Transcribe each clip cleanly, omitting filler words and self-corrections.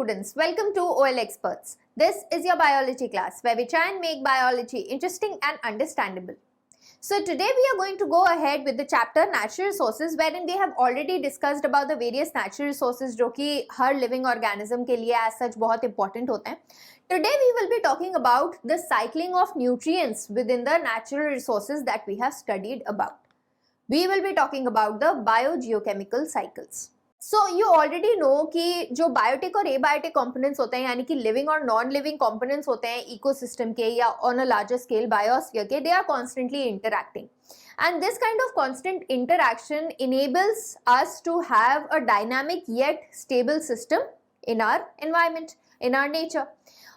students, welcome to OL Experts. This is your biology class where we try and make biology interesting and understandable. So today we are going to go ahead with the chapter natural resources, wherein we have already discussed about the various natural resources जो कि हर living organism के लिए as such बहुत important होते हैं. Today we will be talking about the cycling of nutrients within the natural resources that we have studied about. We will be talking about the biogeochemical cycles. So you already know कि जो biotic और abiotic components होते हैं, यानी कि living और non living components होते हैं इकोसिस्टम के या on a larger scale biosphere के, they are constantly interacting, and this kind of constant interaction enables us to have a dynamic yet stable system in our environment, in our nature.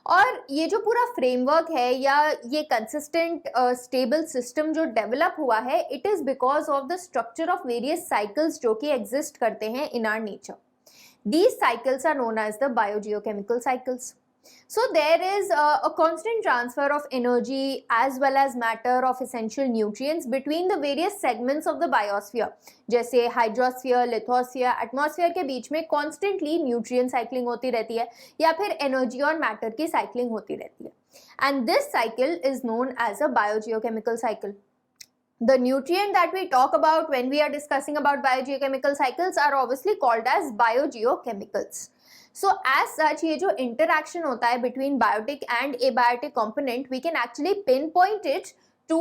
और ये जो पूरा framework है या ये consistent stable system जो develop हुआ है, it is because of the structure of various cycles जो कि एग्जिस्ट करते हैं in our nature. These cycles are known as the biogeochemical cycles. So there is a constant transfer of energy as well as matter of essential nutrients between the various segments of the biosphere. जैसे hydrosphere, lithosphere, atmosphere के बीच में constantly nutrient cycling होती रहती है या फिर energy और matter की cycling होती रहती है. And this cycle is known as a biogeochemical cycle. The nutrient that we talk about when we are discussing about biogeochemical cycles are obviously called as biogeochemicals. So as such, ये जो interaction होता है between biotic and abiotic component, we can actually pinpoint it to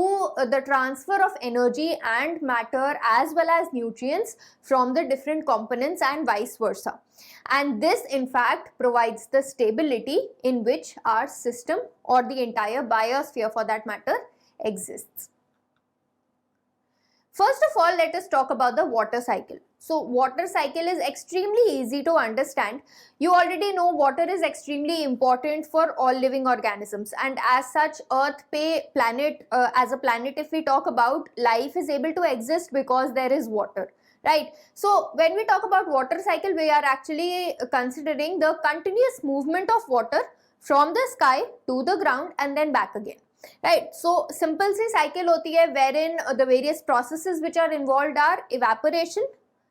the transfer of energy and matter as well as nutrients from the different components and vice versa. And this in fact provides the stability in which our system or the entire biosphere for that matter exists. First of all, let us talk about the water cycle. So water cycle is extremely easy to understand. You already know water is extremely important for all living organisms, and as such earth pe planet as a planet, if we talk about, life is able to exist because there is water, right? So when we talk about water cycle, we are actually considering the continuous movement of water from the sky to the ground and then back again. Right, so simple C cycle होती है wherein the various processes which are involved are evaporation,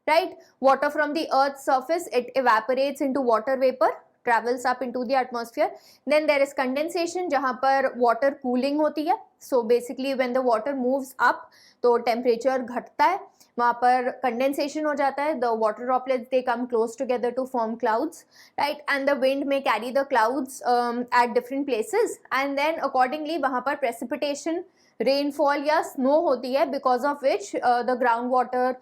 right? Water from the earth's surface, it evaporates into water vapor, travels up into the atmosphere. Then there is condensation जहाँ पर water cooling होती है. So basically when the water moves up तो temperature घटता है, वहाँ पर condensation हो जाता है. The water droplets, they come close together to form clouds, right? And the wind may carry the clouds at different places, and then accordingly वहाँ पर precipitation, rainfall या snow होती है, because of which the groundwater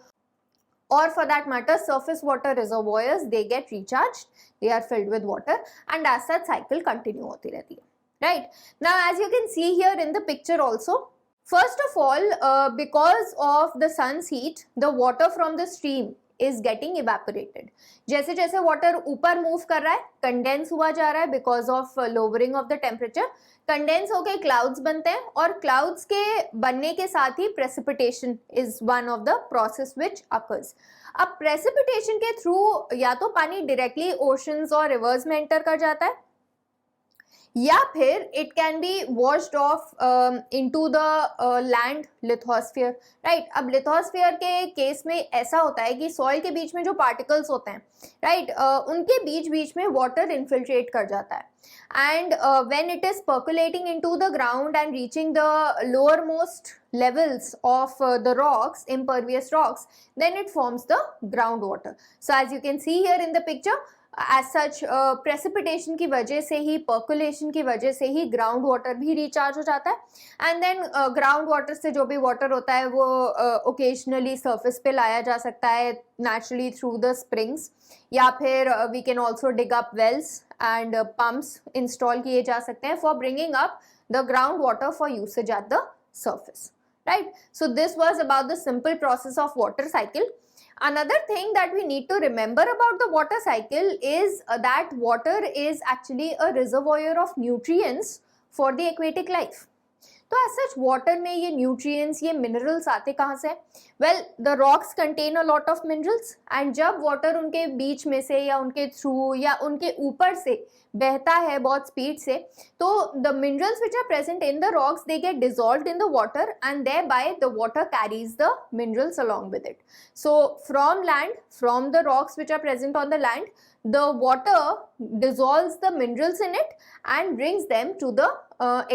or for that matter surface water reservoirs, they get recharged, they are filled with water, and as such cycle continue होती रहती है, right? Now as you can see here in the picture also, first of all because of the sun's heat, the water from the stream is getting evaporated. जैसे जैसे water ऊपर move कर रहा है, condense हुआ जा रहा है because of lowering of the temperature, condense होके clouds बनते हैं, और clouds के बनने के साथ ही precipitation is one of the process which occurs. अब precipitation के through या तो पानी directly oceans और rivers में enter कर जाता है, या फिर it can B washed of into the land lithosphere, right? अब लिथोस्फीयर के केस में ऐसा होता है कि सॉइल के बीच में जो पार्टिकल्स होते हैं, राइट, उनके बीच बीच में वाटर इन्फिल्ट्रेट कर जाता है, and when it is percolating into the ground and reaching the lower most levels of the rocks, impervious rocks, then it forms the groundwater. So as you can see here in the picture, as such precipitation की वजह से ही, percolation की वजह से ही ground water भी recharge हो जाता है, एंड देन ग्राउंड वाटर से जो भी वाटर होता है वो ओकेजनली सर्फेस पे लाया जा सकता है नेचुरली थ्रू द स्प्रिंग्स, या फिर we can also dig up wells and pumps install किए जा सकते हैं for bringing up the ground water for usage at the surface, right? So this was about the simple process of water cycle. Another thing that we need to remember about the water cycle is that water is actually a reservoir of nutrients for the aquatic life. तो as such water में ये nutrients, ये minerals आते कहाँ से? Well, the rocks contain a lot of minerals, and जब water उनके बीच में से या उनके थ्रू या उनके ऊपर से बहता है बहुत स्पीड से, तो the minerals which are present in the rocks they get dissolved in the water, and thereby the water carries the minerals along with it. So from land, from the rocks which are present on the land, the water dissolves the minerals in it and brings them to the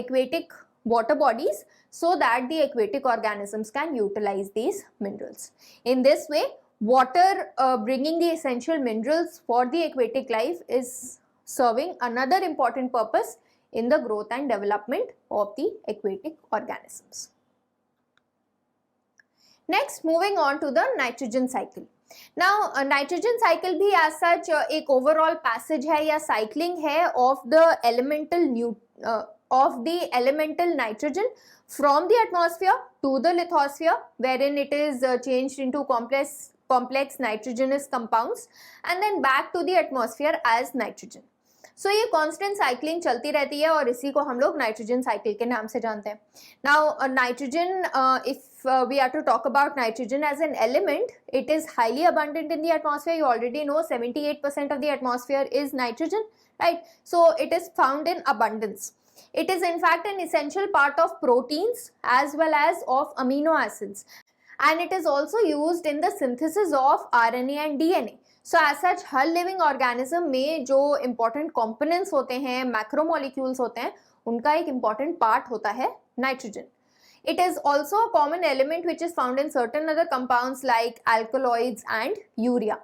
aquatic water bodies, so that the aquatic organisms can utilize these minerals. In this way, water bringing the essential minerals for the aquatic life is serving another important purpose in the growth and development of the aquatic organisms. Next, moving on to the nitrogen cycle. Now, nitrogen cycle भी as such एक overall passage है या cycling है of the elemental nitrogen from the atmosphere to the lithosphere, wherein it is changed into complex nitrogenous compounds and then back to the atmosphere as nitrogen. सो ये constant cycling चलती रहती है और इसी को हम लोग नाइट्रोजन साइकिल के नाम से जानते हैं. Now nitrogen, if we are to talk about nitrogen as an element, it is highly abundant in the atmosphere. You already know 78% of the atmosphere is nitrogen, right? So it is found in abundance. It is in fact an essential part of proteins as well as of amino acids, and it is also used in the synthesis of RNA and DNA. So as such हर living organism में जो important components होते हैं, macromolecules होते हैं, उनका एक important part होता है nitrogen. It is also a common element which is found in certain other compounds like alkaloids and urea.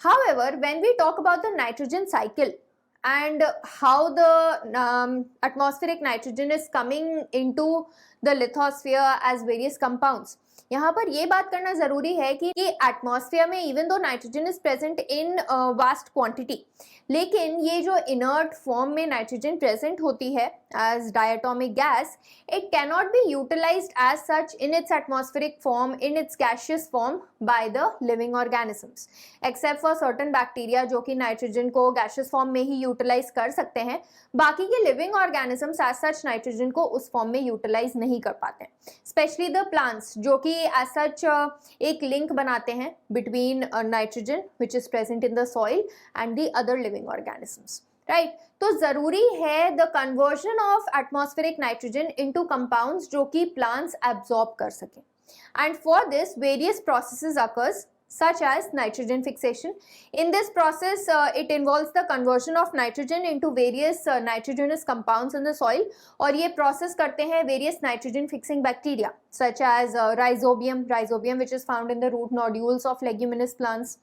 However, when we talk about the nitrogen cycle and how the atmospheric nitrogen is coming into the lithosphere as various compounds, यहाँ पर ये बात करना जरूरी है कि atmosphere में even though nitrogen is present in vast quantity, लेकिन ये जो इनर्ट फॉर्म में नाइट्रोजन प्रेजेंट होती है as diatomic gas, it cannot be utilised as such in its atmospheric form, in its gaseous form by the living organisms, except for certain bacteria जो कि nitrogen को gaseous form में ही utilise कर सकते हैं. बाकी के living organisms as such nitrogen को उस फॉर्म में यूटिलाइज नहीं कर पाते, स्पेशली द प्लांट्स जो कि एज सच एक लिंक बनाते हैं between nitrogen which is present in the soil and the other living organisms, right. तो जरूरी है the conversion of atmospheric nitrogen into compounds जो कि प्लांट्स एब्जॉर्ब कर सकें, and for this various processes occurs such as nitrogen fixation. In this process, it involves the conversion of nitrogen into various nitrogenous compounds in the soil, और ये process करते हैं various nitrogen fixing bacteria such as rhizobium which is found in the root nodules of leguminous plants,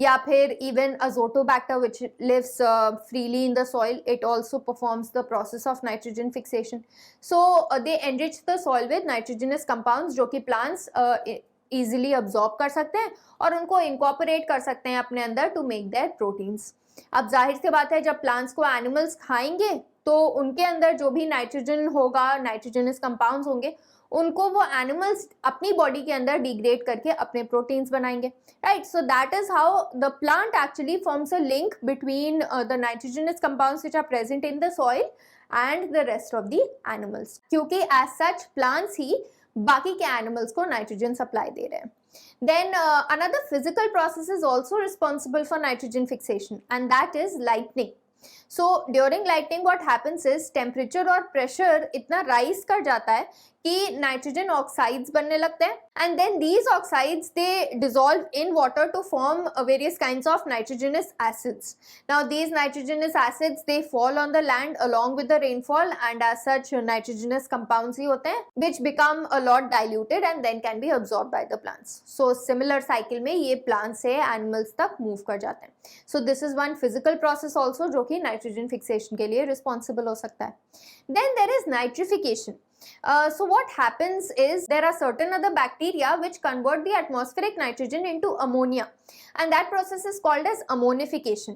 या फिर even azotobacter which lives freely in the soil. It also performs the process of nitrogen fixation. So they enrich the soil with nitrogenous compounds जो कि plants easily absorb कर सकते हैं और उनको incorporate कर सकते हैं अपने अंदर to make their proteins. अब जाहिर सी बात है जब plants को animals खाएंगे तो उनके अंदर जो भी नाइट्रोजन होगा, नाइट्रोजनस कंपाउंड्स होंगे, उनको वो एनिमल्स अपनी बॉडी के अंदर डिग्रेड करके अपने प्रोटीन्स बनाएंगे, right. So that is how the plant actually forms a link between the nitrogenous compounds which are present in the soil and the rest of the animals, क्योंकि as such plants ही बाकी के animals को nitrogen supply दे रहे हैं. Then another physical process is also responsible for nitrogen fixation, and that is lightning. So during lightning what happens is temperature और pressure इतना rise कर जाता है कि नाइट्रोजन ऑक्साइड्स बनने लगते हैं, and then these oxides they dissolve in water to form various kinds of nitrogenous acids. Now these nitrogenous acids they fall on the land along with the rainfall, and as such nitrogenous compounds ही होते हैं which become a lot diluted and then can be absorbed by the plants. So similar cycle में ये plants से animals तक move कर जाते हैं. So this is one physical process also जो कि nitrogen fixation के लिए responsible हो सकता है. Then there is nitrification. So what happens is there are certain other bacteria which convert the atmospheric nitrogen into ammonia, and that process is called as ammonification.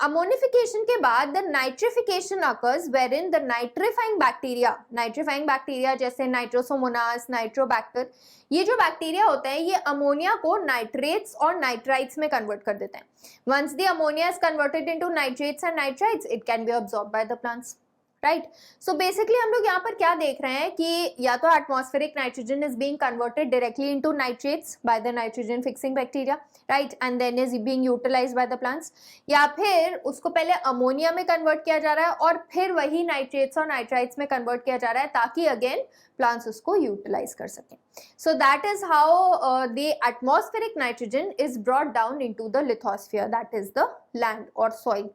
Ammonification के बाद the nitrification occurs wherein the nitrifying bacteria जैसे nitrosomonas, nitrobacter, ये जो bacteria होते हैं ये ammonia को nitrates और नाइट्राइट्स में कन्वर्ट कर देते हैं. Once the ammonia is converted into nitrates and nitrites, it can be absorbed by the plants. Right. So basically हम लोग यहाँ पर क्या देख रहे हैं कि या तो atmospheric nitrogen is being converted directly into nitrates by the nitrogen fixing bacteria, right, and then is being utilised by the plants, या फिर उसको पहले अमोनिया में कन्वर्ट किया जा रहा है और फिर वही नाइट्रेट्स और नाइट्राइट्स में कन्वर्ट किया जा रहा है ताकि अगेन प्लांट्स उसको यूटिलाइज कर सकें. सो that is how the atmospheric nitrogen is brought down into the lithosphere, that is the land और सॉइल.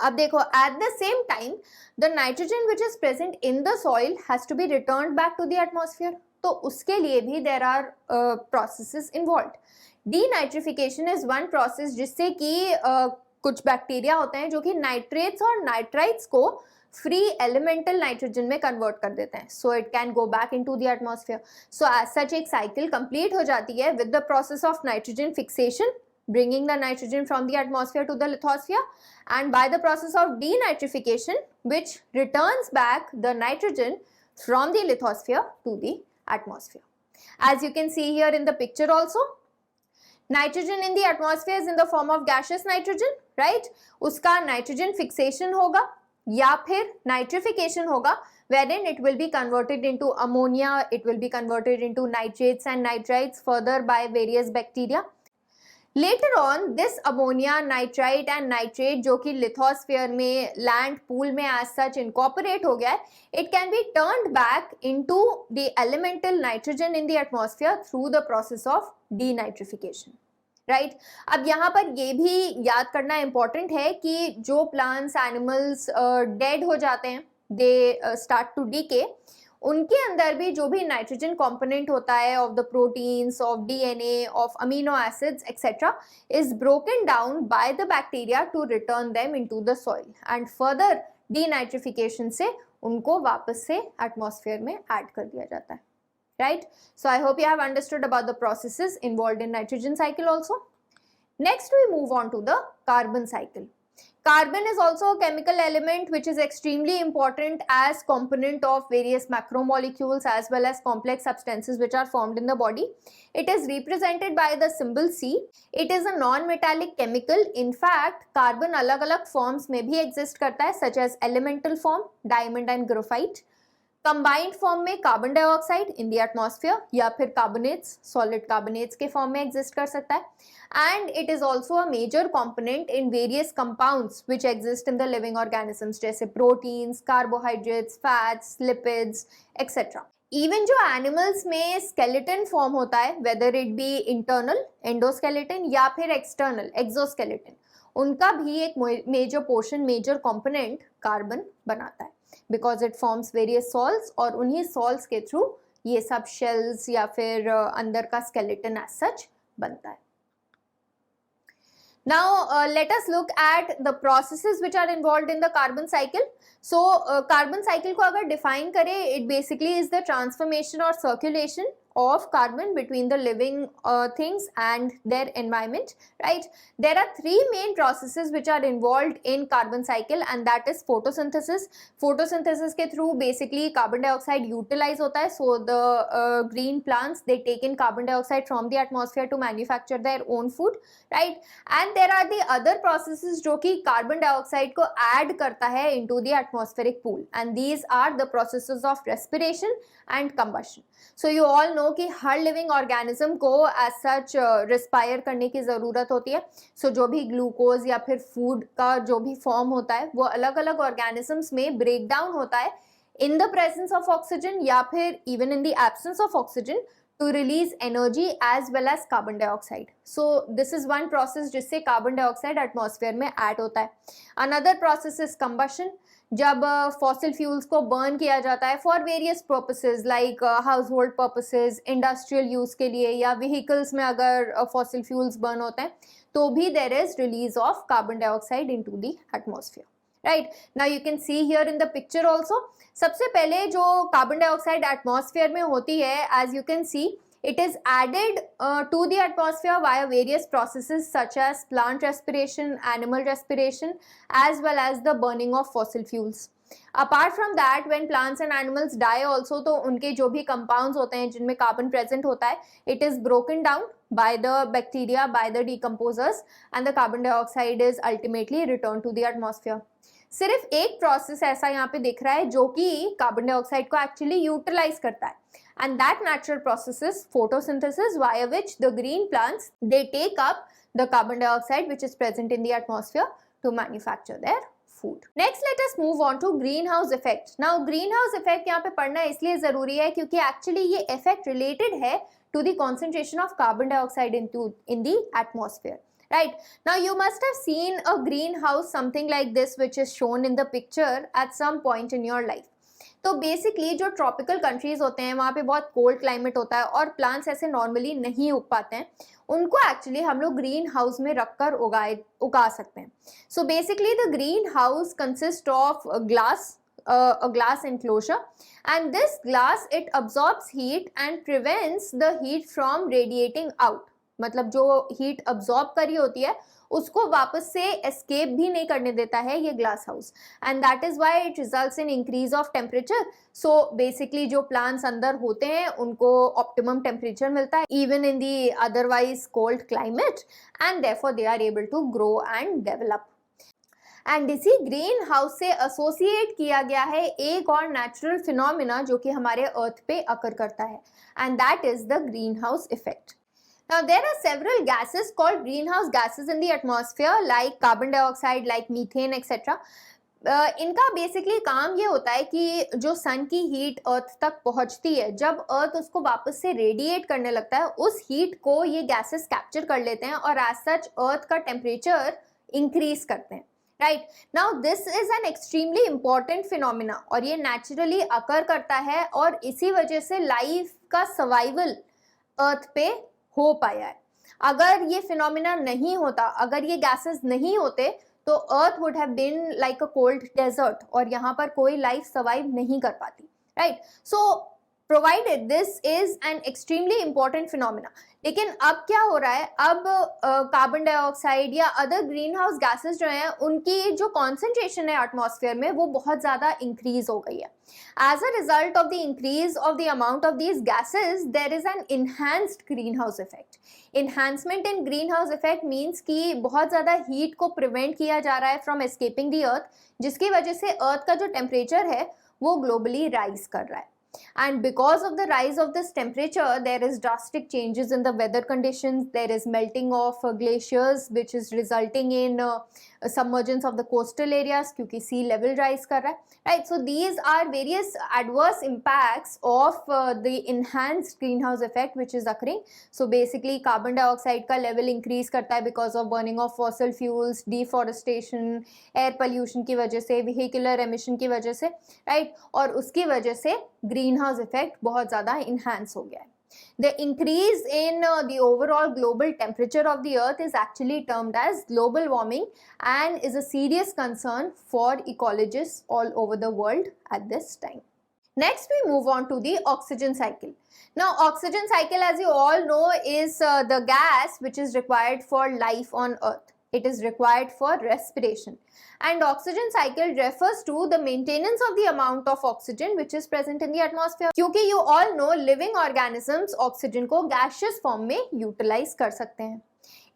अब देखो, at the same time the nitrogen which is present in the soil has to be returned back to the atmosphere. तो उसके लिए भी there are processes involved. Denitrification is one process जिससे कि कुछ बैक्टीरिया होते हैं जो कि नाइट्रेट्स और नाइट्राइट्स को फ्री एलिमेंटल नाइट्रोजन में कन्वर्ट कर देते हैं, so it can go back into the atmosphere. So as such एक साइकिल कंप्लीट हो जाती है with the process of nitrogen fixation, bringing the nitrogen from the atmosphere to the lithosphere, and by the process of denitrification which returns back the nitrogen from the lithosphere to the atmosphere. As you can see here in the picture also, nitrogen in the atmosphere is in the form of gaseous nitrogen, right? Uska nitrogen fixation hoga ya phir nitrification hoga, wherein it will be converted into ammonia, it will be converted into nitrates and nitrites further by various bacteria. Later on this ammonia, nitrite and nitrate जो कि lithosphere में land pool में as such incorporate हो गया है, it can be turned back into the elemental nitrogen in the atmosphere through the process of denitrification, right? अब यहाँ पर ये भी याद करना important है कि जो plants, animals dead हो जाते हैं, they start to decay, उनके अंदर भी जो भी नाइट्रोजन कंपोनेंट होता है of the proteins, of DNA, of amino acids etcetera is broken down by the bacteria to return them into the soil, and further denitrification से उनको वापस से एटमॉस्फेयर में ऐड कर दिया जाता है, right? So I hope you have understood about the processes involved in nitrogen cycle also. Next we move on to the carbon cycle. Carbon is also a chemical element which is extremely important as component of various macromolecules as well as complex substances which are formed in the body. It is represented by the symbol C. It is a non-metallic chemical. In fact, carbon अलग-अलग forms में भी exist करता है, such as elemental form, diamond and graphite. Combined form में carbon dioxide in the atmosphere, या फिर carbonates, solid carbonates के फॉर्म में एग्जिस्ट कर सकता है. And it is also a major component in various compounds which exist in the living organisms, जैसे proteins, carbohydrates, fats, lipids etcetera. Even जो एनिमल्स में स्केलेटन फॉर्म होता है, whether it be internal endoskeleton या फिर एक्सटर्नल एक्सोस्केलेटन, उनका भी एक major portion, major component carbon बनाता है, because it forms various souls, और उन्हीं सॉल्स के थ्रू ये सब शेल्स या फिर अंदर का स्केलेटन एज सच बनता है. Now let us look at the processes which are involved in the carbon cycle. So carbon cycle को अगर define करें, it basically is the transformation or circulation of carbon between the living things and their environment, right? There are three main processes which are involved in carbon cycle, and that is photosynthesis. Photosynthesis के through basically carbon dioxide utilize होता है, so the green plants, they take in carbon dioxide from the atmosphere to manufacture their own food, right? And there are the other processes जो कि carbon dioxide को add करता है into the atmospheric pool, and these are the processes of respiration and combustion. So you all know कि हर living organism को as such respire करने की ज़रूरत होती है. सो जो भी ग्लूकोज या फिर फूड का जो भी फॉर्म होता है वो अलग अलग ऑर्गेनिजम्स में ब्रेक डाउन होता है in the presence of oxygen या फिर even in the absence of oxygen to release energy as well as carbon dioxide. So this is one process जिससे carbon dioxide atmosphere में add होता है. Another process is combustion. जब fossil fuels को burn किया जाता है for various purposes like household purposes, industrial use के लिए, या vehicles में अगर fossil fuels burn होते हैं तो भी there is release of carbon dioxide into the atmosphere. Right, now you can see here in the picture also. सबसे पहले जो कार्बन डाइऑक्साइड एटमॉस्फेयर में होती है, as you can see, it is added to the atmosphere via various processes such as plant respiration, animal respiration, as well as the burning of fossil fuels. Apart from that, when plants and animals die also, तो उनके जो भी compounds होते हैं जिनमें carbon present होता है, it is broken down by the bacteria, by the decomposers, and the carbon dioxide is ultimately returned to the atmosphere. सिर्फ एक प्रोसेस ऐसा यहाँ पे दिख रहा है जो कि कार्बन डाइऑक्साइड को एक्चुअली यूटिलाइज करता है, and that natural process is photosynthesis, via which the green plants they take up the carbon dioxide which is present in the atmosphere to manufacture their food. Next, let us move on to greenhouse effect. Now greenhouse effect यहाँ पे पढ़ना इसलिए जरूरी है क्योंकि actually ये effect related है to the concentration of carbon dioxide in the atmosphere. Right, now you must have seen a greenhouse something like this which is shown in the picture at some point in your life. तो basically जो tropical countries होते हैं वहाँ पे बहुत cold climate होता है और प्लांट्स ऐसे नॉर्मली नहीं उग पाते हैं, उनको एक्चुअली हम लोग ग्रीन हाउस में रखकर उगा सकते हैं. So basically the green house consist of glass, a glass enclosure, and this glass it absorbs heat and prevents the heat from radiating out. मतलब जो हीट अब्सॉर्ब करी होती है उसको वापस से एस्केप भी नहीं करने देता है ये glasshouse, and that is why it results in increase of temperature. So basically जो प्लांट्स अंदर होते हैं उनको ऑप्टिमम टेम्परेचर मिलता है even in the otherwise cold climate, and therefore they are able to grow and develop. And इसी greenhouse से associate किया गया है एक और नेचुरल फिनोमिना जो कि हमारे अर्थ पे अकर करता है, and that is the green house effect. Now there are several gases called greenhouse gases in the atmosphere like carbon dioxide, like methane, etc. इनका बेसिकली काम ये होता है कि जो सन की हीट अर्थ तक पहुंचती है, जब अर्थ उसको वापस से रेडिएट करने लगता है उस हीट को ये गैसेस कैप्चर कर लेते हैं और एज सच अर्थ का टेम्परेचर इंक्रीज करते हैं. Right, now this is an extremely important phenomena और ये नेचुरली अकर करता है और इसी वजह से लाइफ का सर्वाइवल अर्थ पे हो पाया है. अगर ये फिनोमिना नहीं होता, अगर ये गैसेस नहीं होते तो earth would have been like a cold desert और यहाँ पर कोई लाइफ सर्वाइव नहीं कर पाती. Right, so provided this is an extremely important phenomena. लेकिन अब क्या हो रहा है, अब कार्बन डाइऑक्साइड या अदर ग्रीन हाउस गैसेस जो हैं उनकी जो कॉन्सेंट्रेशन है एटमॉस्फेयर में वो बहुत ज़्यादा इंक्रीज हो गई है. As a result of the increase of the amount of these gases, there is an enhanced greenhouse effect. Enhancement in greenhouse effect means कि बहुत ज़्यादा heat को prevent किया जा रहा है from escaping the earth, जिसकी वजह से earth का जो temperature है वो globally rise कर रहा है. And because of the rise of this temperature, there is drastic changes in the weather conditions. There is melting of glaciers, which is resulting in submergence of the coastal areas क्योंकि sea level rise कर रहा है. Right, so these are various adverse impacts of the enhanced greenhouse effect which is occurring. So basically carbon dioxide का level increase करता है because of burning of fossil fuels, deforestation, air pollution की वजह से, vehicular emission की वजह से, right, और उसकी वजह से greenhouse effect बहुत ज़्यादा enhance हो गया है. The increase in the overall global temperature of the earth is actually termed as global warming and is a serious concern for ecologists all over the world at this time. Next we move on to the oxygen cycle. Now oxygen cycle, as you all know, is the gas which is required for life on earth. It is required for respiration, and oxygen cycle refers to the maintenance of the amount of oxygen which is present in the atmosphere. क्योंकि you all know living organisms oxygen को gaseous form में utilize कर सकते हैं.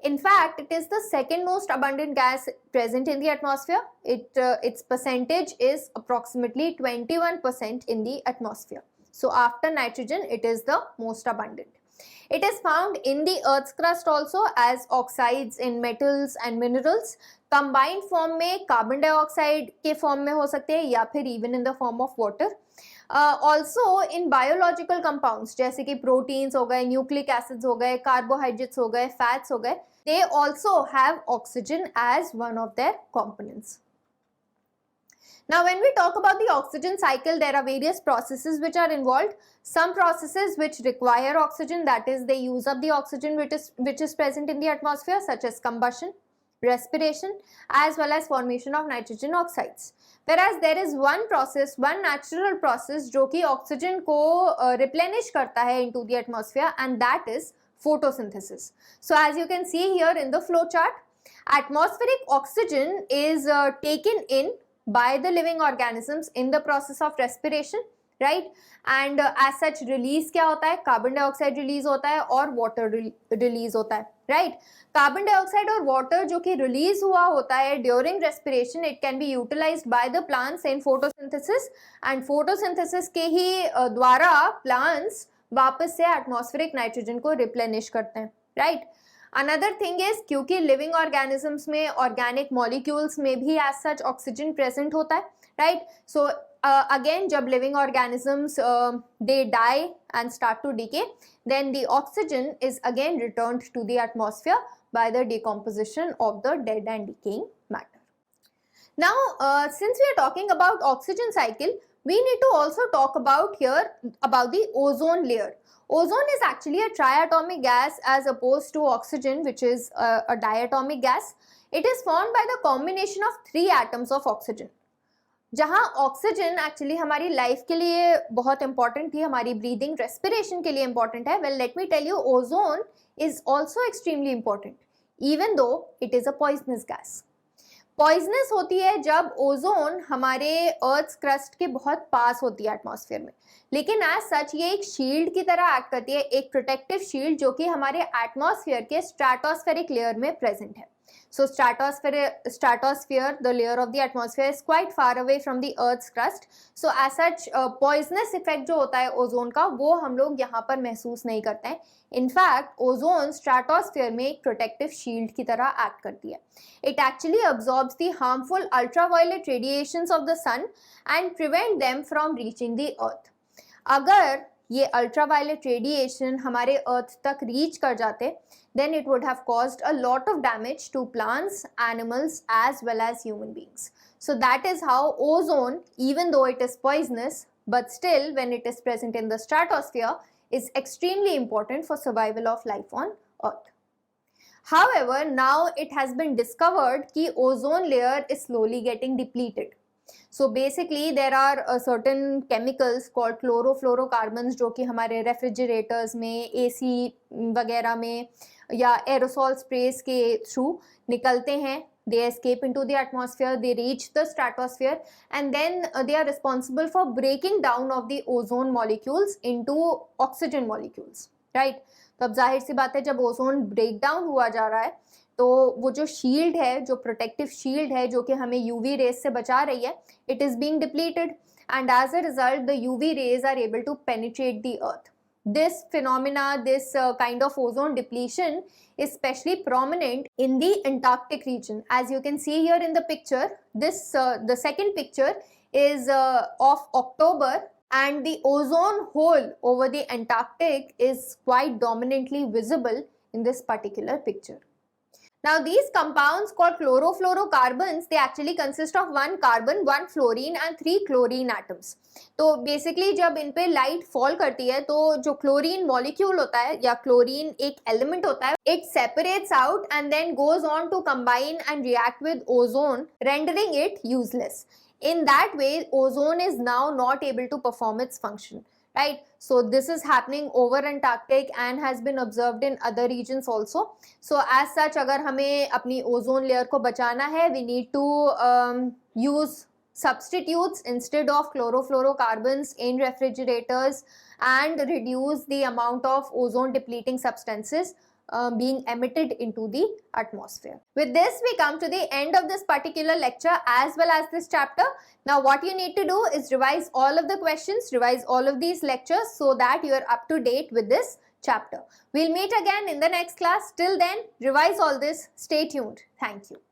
In fact, it is the second most abundant gas present in the atmosphere. Its percentage is approximately 21% in the atmosphere. So after nitrogen, it is the most abundant. It is found in the earth's crust also as oxides in metals and minerals. Combined form में carbon dioxide के form में हो सकते हैं या फिर even in the form of water. Also in biological compounds जैसे कि proteins हो गए, nucleic acids हो गए, carbohydrates हो गए, fats हो गए, they also have oxygen as one of their components. Now when we talk about the oxygen cycle, there are various processes which are involved. Some processes which require oxygen, that is they use up the oxygen which is present in the atmosphere, such as combustion, respiration, as well as formation of nitrogen oxides. Whereas there is one process, one natural process जो कि oxygen को replenish करता है into the atmosphere, and that is photosynthesis. So as you can see here in the flow chart, atmospheric oxygen is taken in by the living organisms in the process of respiration. Right. And as such release क्या होता है, carbon dioxide release होता है और water release होता है, right. Carbon dioxide और water जो कि रिलीज हुआ होता है during respiration, it can be utilised by the plants in photosynthesis, and photosynthesis के ही द्वारा प्लांट्स वापस से एटमॉस्फेरिक नाइट्रोजन को रिप्लेनिश करते हैं, राइट. अनदर थिंग इज, क्योंकि लिविंग ऑर्गेनिजम्स में ऑर्गेनिक मॉलिक्यूल्स में भी एज सच ऑक्सीजन प्रेजेंट होता है, राइट. सो again जब living organisms they die and start to decay, then the oxygen is again returned to the atmosphere by the decomposition of the dead and decaying matter. Now since we are talking about oxygen cycle, we need to also talk about here about the ozone layer. Ozone is actually a triatomic gas as opposed to oxygen, which is a diatomic gas. It is formed by the combination of 3 atoms of oxygen. जहाँ oxygen actually हमारी life के लिए बहुत important थी, हमारी breathing respiration के लिए important है. Well let me tell you, ozone is also extremely important even though it is a poisonous gas. Poisonous होती है जब ओजोन हमारे अर्थ क्रस्ट के बहुत पास होती है एटमॉस्फेयर में, लेकिन एज सच ये एक शील्ड की तरह एक्ट करती है, एक प्रोटेक्टिव शील्ड जो कि हमारे एटमॉस्फेयर के स्ट्रेटोस्फेरिक लेयर में प्रेजेंट है. So stratosphere, the layer of the atmosphere is quite far away from the Earth's crust. So as such, poisonous effect जो होता है ओजोन का, वो हम लोग यहाँ पर महसूस नहीं करते हैं. In fact, ओजोन स्ट्रेटोस्फेयर में एक प्रोटेक्टिव शील्ड की तरह एक्ट करती है. It actually absorbs the harmful ultraviolet radiations of the sun and prevent them from reaching the Earth. अगर ये अल्ट्रावायलेट रेडिएशन हमारे अर्थ तक रीच कर जाते, then it would have caused a lot of damage to plants, animals as well as human beings. So that is how ozone, even though it is poisonous, but still when it is present in the stratosphere, is extremely important for survival of life on Earth. However, now it has been discovered कि ozone layer is slowly getting depleted. So basically there are certain chemicals called chlorofluorocarbons जो कि हमारे refrigerators में, AC वगैरह में या aerosol sprays के through निकलते हैं. They escape into the atmosphere, they reach the stratosphere, and then they are responsible for breaking down of the ozone molecules into oxygen molecules, right? तो अब जाहिर सी बात है जब ओजोन ब्रेक डाउन हुआ जा रहा है तो वो जो शील्ड है, जो प्रोटेक्टिव शील्ड है जो कि हमें यूवी रेज से बचा रही है, it is being depleted and as a result the UV rays are able to penetrate the earth. This phenomena, this kind of ozone depletion is especially prominent in the Antarctic region. As you can see here in the picture, the second picture is of October, and the ozone hole over the Antarctic is quite dominantly visible in this particular picture. Now these compounds called chlorofluorocarbons, they actually consist of 1 carbon, 1 fluorine and 3 chlorine atoms. तो basically जब इन पे light fall करती है तो जो chlorine molecule होता है या chlorine एक element होता है, it separates out and then goes on to combine and react with ozone, rendering it useless. In that way, ozone is now not able to perform its function. Right, so this is happening over Antarctic and has been observed in other regions also. So as such, अगर हमें अपनी ozone layer को बचाना है, we need to use substitutes instead of chlorofluorocarbons in refrigerators and reduce the amount of ozone depleting substances being emitted into the atmosphere. With this, we come to the end of this particular lecture as well as this chapter. Now what you need to do is revise all of the questions, revise all of these lectures so that you are up to date with this chapter. We'll meet again in the next class. Till then, revise all this. Stay tuned. Thank you.